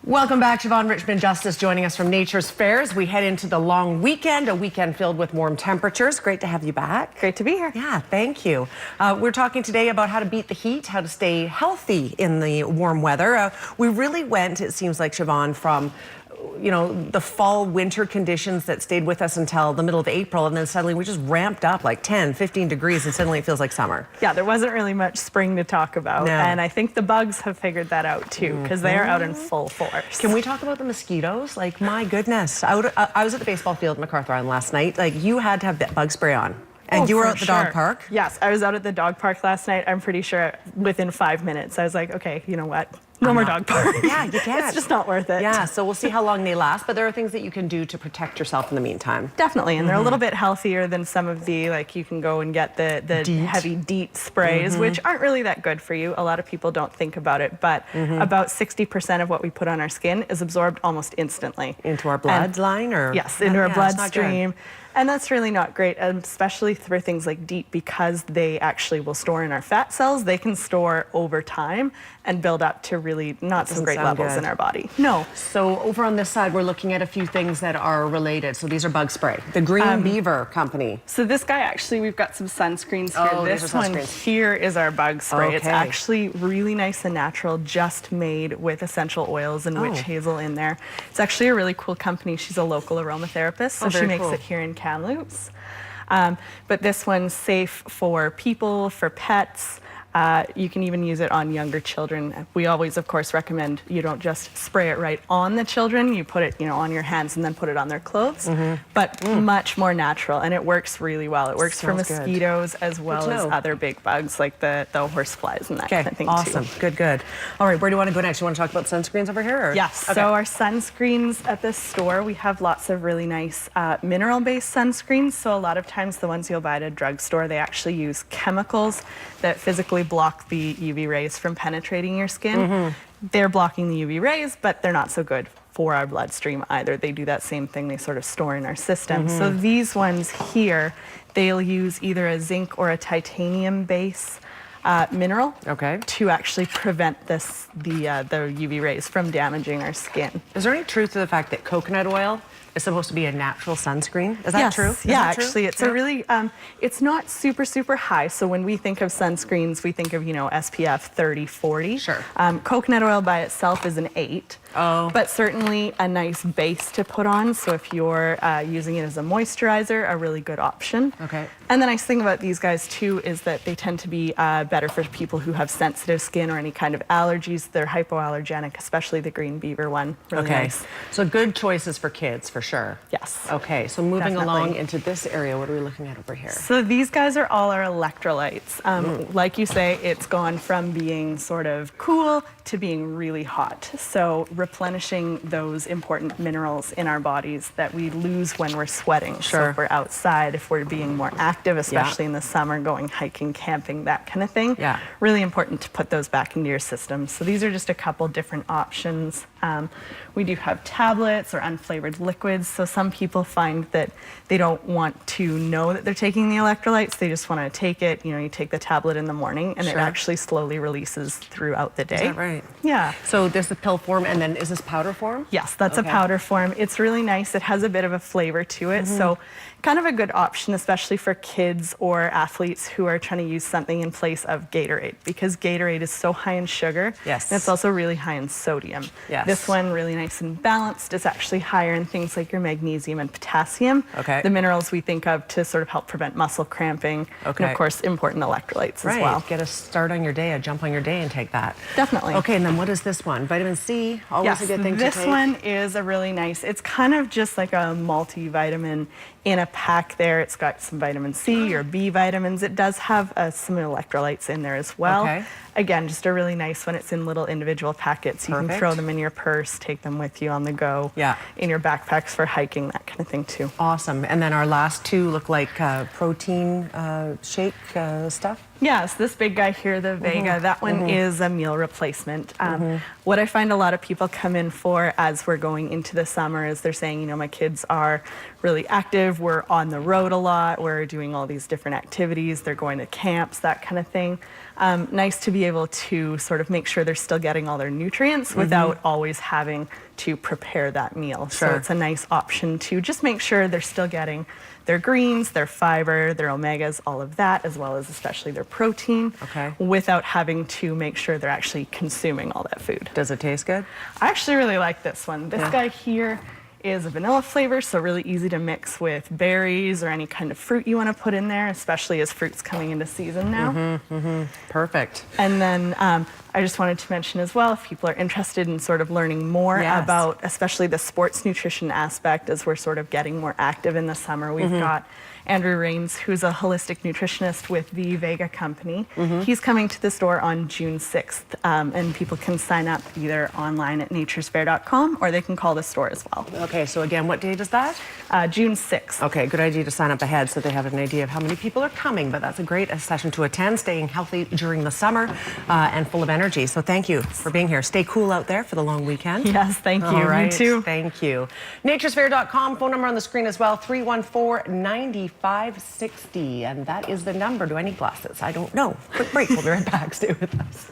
Welcome back. Siobhan Richmond-Justice joining us from Nature's Fairs. We head into the long weekend, a weekend filled with warm temperatures. Great to have you back. Great to be here. Yeah, thank you. We're talking today about how to beat the heat, how to stay healthy in the warm weather. We really went, it seems like, Siobhan, from the fall winter conditions that stayed with us until the middle of April, and then suddenly we just ramped up like 10, 15 degrees and suddenly it feels like summer. Yeah, there wasn't really much spring to talk about. No. And I think the bugs have figured that out too, because they are out in full force. Can we talk about the mosquitoes? Like, my goodness. I was at the baseball field in MacArthur Island last night. Like, you had to have bug spray on. And you were at the dog park? Yes, I was out at the dog park last night. I'm pretty sure within 5 minutes, I was like, okay, you know what? No more dog park. Yeah, you can't. It's just not worth it. Yeah, so we'll see how long they last, but there are things that you can do to protect yourself in the meantime. Definitely, and they're a little bit healthier than some of the, like, you can go and get the heavy DEET sprays, which aren't really that good for you. A lot of people don't think about it, but about 60% of what we put on our skin is absorbed almost instantly. Into our bloodline, or? Yes, into our bloodstream. And that's really not great, especially for things like DEET, because they actually will store in our fat cells. They can store over time and build up to really not so great levels in our body. No. So over on this side, we're looking at a few things that are related. So these are bug spray. The Green Beaver Company. So this guy, actually, we've got some sunscreens here. Oh, this one here is our bug spray. Okay. It's actually really nice and natural, just made with essential oils and witch hazel in there. It's actually a really cool company. She's a local aromatherapist, so she makes it here in Kamloops. But this one's safe for people, for pets. You can even use it on younger children. We always, of course, recommend you don't just spray it right on the children. You put it, on your hands and then put it on their clothes. But much more natural, and it works really well. It works for mosquitoes as well as other big bugs like the horseflies and that kind of thing awesome. too. Good. All right, where do you want to go next? You want to talk about sunscreens over here? Or? Yes. Okay. So our sunscreens at this store, we have lots of really nice mineral-based sunscreens. So a lot of times the ones you'll buy at a drugstore, they actually use chemicals that physically block the UV rays from penetrating your skin. They're blocking the UV rays, but they're not so good for our bloodstream either. They do that same thing. They sort of store in our system. So these ones here, they'll use either a zinc or a titanium base mineral to actually prevent the UV rays from damaging our skin. Is there any truth to the fact that coconut oil is supposed to be a natural sunscreen? Is that true? Yeah, actually, it's a really, it's not super high. So when we think of sunscreens, we think of, SPF 30, 40. Sure. Coconut oil by itself is an 8. But certainly a nice base to put on. So if you're using it as a moisturizer, a really good option. And the nice thing about these guys too is that they tend to be better for people who have sensitive skin or any kind of allergies. They're hypoallergenic, especially the Green Beaver one. Really nice. So good choices for kids, for sure. Yes. Okay, so moving along into this area, what are we looking at over here? So these guys are all our electrolytes. Like you say, it's gone from being sort of cool to being really hot. So replenishing those important minerals in our bodies that we lose when we're sweating. So if we're outside, if we're being more active, especially in the summer, going hiking, camping, that kind of thing. Really important to put those back into your system. So these are just a couple different options. We do have tablets or unflavored liquids. So some people find that they don't want to know that they're taking the electrolytes. They just want to take it. You take the tablet in the morning and it actually slowly releases throughout the day. Is that right? Yeah. So there's the pill form, and then is this powder form? Yes, that's a powder form. It's really nice. It has a bit of a flavor to it. So kind of a good option, especially for kids or athletes who are trying to use something in place of Gatorade, because Gatorade is so high in sugar. And it's also really high in sodium. This one, really nice and balanced. It's actually higher in things like your magnesium and potassium. The minerals we think of to sort of help prevent muscle cramping. And of course, important electrolytes as well. Get a start on your day, a jump on your day, and take that. Definitely. Okay, and then what is this one? Vitamin C, always a good thing to take. This one is a really nice, it's kind of just like a multivitamin in a pack there. It's got some vitamin C or B vitamins. It does have some electrolytes in there as well. Again, just a really nice one. It's in little individual packets. You can throw them in your purse, take them with you on the go, in your backpacks for hiking, that kind of thing too. Awesome. And then our last two look like protein shake stuff. Yes, this big guy here, the Vega, that one is a meal replacement. What I find a lot of people come in for as we're going into the summer is they're saying, you know, my kids are really active, we're on the road a lot, we're doing all these different activities, they're going to camps, that kind of thing. Nice to be able to sort of make sure they're still getting all their nutrients without always having to prepare that meal. So it's a nice option to just make sure they're still getting their greens, their fiber, their omegas, all of that, as well as especially their protein, without having to make sure they're actually consuming all that food. Does it taste good? I actually really like this one. This guy here is a vanilla flavor, so really easy to mix with berries or any kind of fruit you want to put in there, especially as fruit's coming into season now. Perfect. And then I just wanted to mention as well, if people are interested in sort of learning more about especially the sports nutrition aspect as we're sort of getting more active in the summer, we've got Andrew Rains, who's a holistic nutritionist with the Vega Company. He's coming to the store on June 6th, and people can sign up either online at naturesfair.com or they can call the store as well. Okay, so again, what date is that? June 6th. Okay, good idea to sign up ahead so they have an idea of how many people are coming, but that's a great session to attend, staying healthy during the summer and full of energy. So thank you for being here. Stay cool out there for the long weekend. Yes, thank you. All right, You too. Thank you. Naturesfair.com, phone number on the screen as well, 314-9560. And that is the number. Do I need glasses? I don't know. Quick break. We'll be right back. Stay with us.